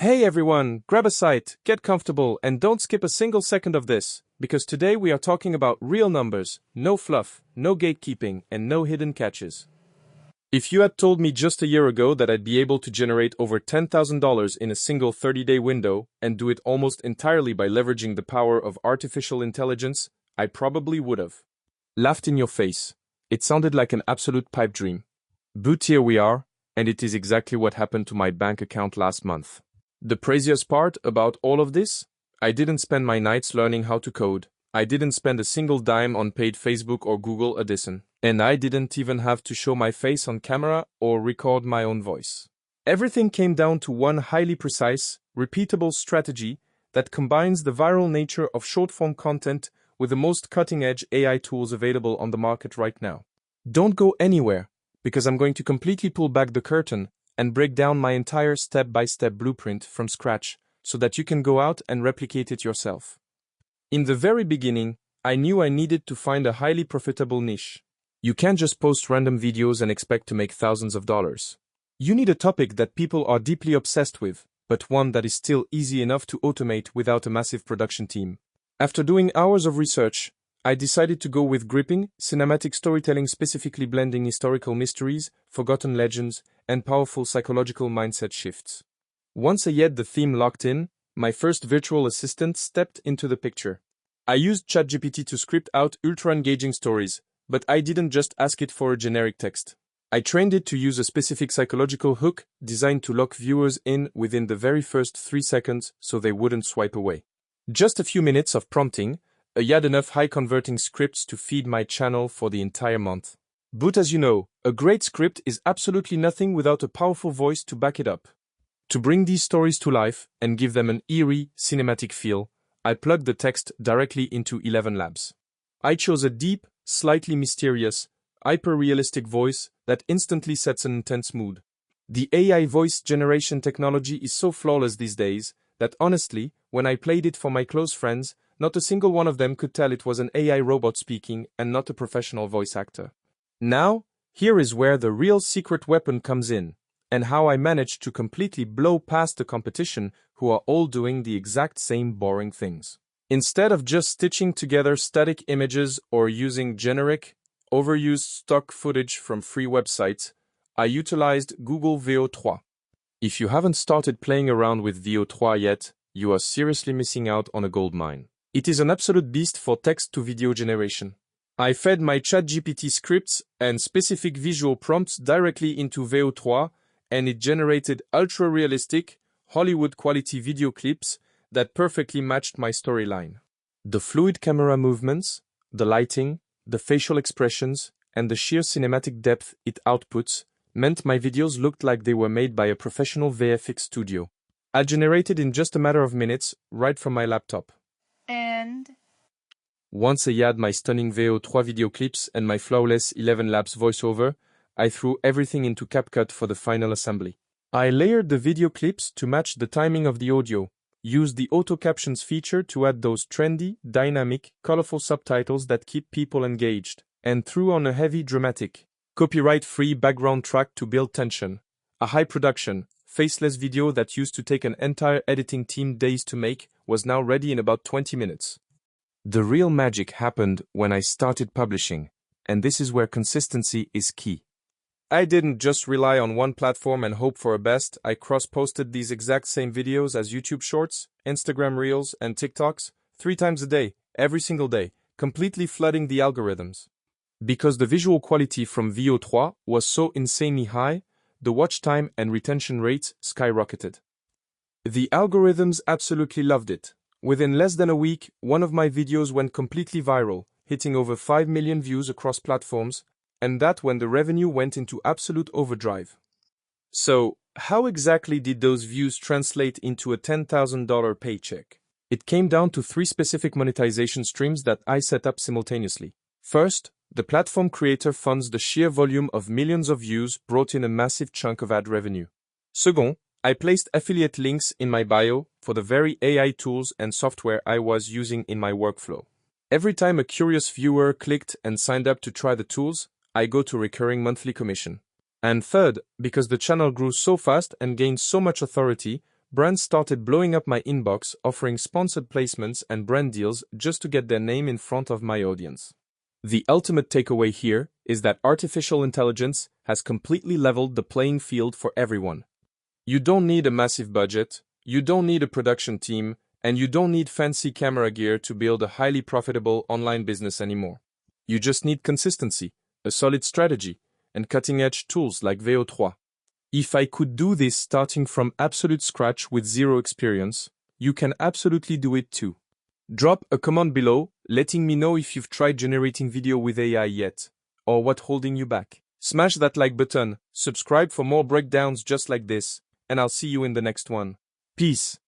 Hey everyone, grab a site, get comfortable, and don't skip a single second of this, because today we are talking about real numbers, no fluff, no gatekeeping, and no hidden catches. If you had told me just a year ago that I'd be able to generate over $10,000 in a single 30-day window and do it almost entirely by leveraging the power of artificial intelligence, I probably would have laughed in your face. It sounded like an absolute pipe dream. But here we are, and it is exactly what happened to my bank account last month. The craziest part about all of this? I didn't spend my nights learning how to code. I didn't spend a single dime on paid Facebook or Google Audition. And I didn't even have to show my face on camera or record my own voice. Everything came down to one highly precise, repeatable strategy that combines the viral nature of short-form content with the most cutting-edge AI tools available on the market right now. Don't go anywhere, because I'm going to completely pull back the curtain and break down my entire step-by-step blueprint from scratch so that you can go out and replicate it yourself. In the very beginning, I knew I needed to find a highly profitable niche. You can't just post random videos and expect to make thousands of dollars. You need a topic that people are deeply obsessed with, but one that is still easy enough to automate without a massive production team. After doing hours of research, I decided to go with gripping, cinematic storytelling, specifically blending historical mysteries, forgotten legends, and powerful psychological mindset shifts. Once I had the theme locked in, my first virtual assistant stepped into the picture. I used ChatGPT to script out ultra-engaging stories, but I didn't just ask it for a generic text. I trained it to use a specific psychological hook designed to lock viewers in within the very first 3 seconds so they wouldn't swipe away. Just a few minutes of prompting, I had enough high-converting scripts to feed my channel for the entire month. But as you know, a great script is absolutely nothing without a powerful voice to back it up. To bring these stories to life and give them an eerie, cinematic feel, I plugged the text directly into ElevenLabs. I chose a deep, slightly mysterious, hyper-realistic voice that instantly sets an intense mood. The AI voice generation technology is so flawless these days that honestly, when I played it for my close friends, not a single one of them could tell it was an AI robot speaking and not a professional voice actor. Now, here is where the real secret weapon comes in, and how I managed to completely blow past the competition who are all doing the exact same boring things. Instead of just stitching together static images or using generic, overused stock footage from free websites, I utilized Google Veo 3. If you haven't started playing around with Veo 3 yet, you are seriously missing out on a goldmine. It is an absolute beast for text-to-video generation. I fed my ChatGPT scripts and specific visual prompts directly into Veo 3, and it generated ultra-realistic, Hollywood-quality video clips that perfectly matched my storyline. The fluid camera movements, the lighting, the facial expressions, and the sheer cinematic depth it outputs meant my videos looked like they were made by a professional VFX studio. I generated in just a matter of minutes, right from my laptop. And once I had my stunning Veo 3 video clips and my flawless ElevenLabs voiceover, I threw everything into CapCut for the final assembly. I layered the video clips to match the timing of the audio, used the auto captions feature to add those trendy, dynamic, colorful subtitles that keep people engaged, and threw on a heavy, dramatic, copyright-free background track to build tension. A high-production, faceless video that used to take an entire editing team days to make was now ready in about 20 minutes. The real magic happened when I started publishing, and this is where consistency is key. I didn't just rely on one platform and hope for a best. I cross-posted these exact same videos as YouTube Shorts, Instagram Reels, and TikToks 3 times a day, every single day, completely flooding the algorithms. Because the visual quality from Veo 3 was so insanely high, the watch time and retention rates skyrocketed. The algorithms absolutely loved it. Within less than a week, one of my videos went completely viral, hitting over 5 million views across platforms, and that when the revenue went into absolute overdrive. So, how exactly did those views translate into a $10,000 paycheck? It came down to 3 specific monetization streams that I set up simultaneously. First, the platform creator funds the sheer volume of millions of views brought in a massive chunk of ad revenue. Second, I placed affiliate links in my bio for the very AI tools and software I was using in my workflow. Every time a curious viewer clicked and signed up to try the tools, I go to recurring monthly commission. And third, because the channel grew so fast and gained so much authority, Brands started blowing up my inbox, offering sponsored placements and brand deals just to get their name in front of my audience. The ultimate takeaway here is that artificial intelligence has completely leveled the playing field for everyone. You don't need a massive budget, you don't need a production team, and you don't need fancy camera gear to build a highly profitable online business anymore. You just need consistency, a solid strategy, and cutting-edge tools like Veo 3. If I could do this starting from absolute scratch with zero experience, you can absolutely do it too. Drop a comment below, letting me know if you've tried generating video with AI yet, or what's holding you back. Smash that like button, subscribe for more breakdowns just like this, and I'll see you in the next one. Peace.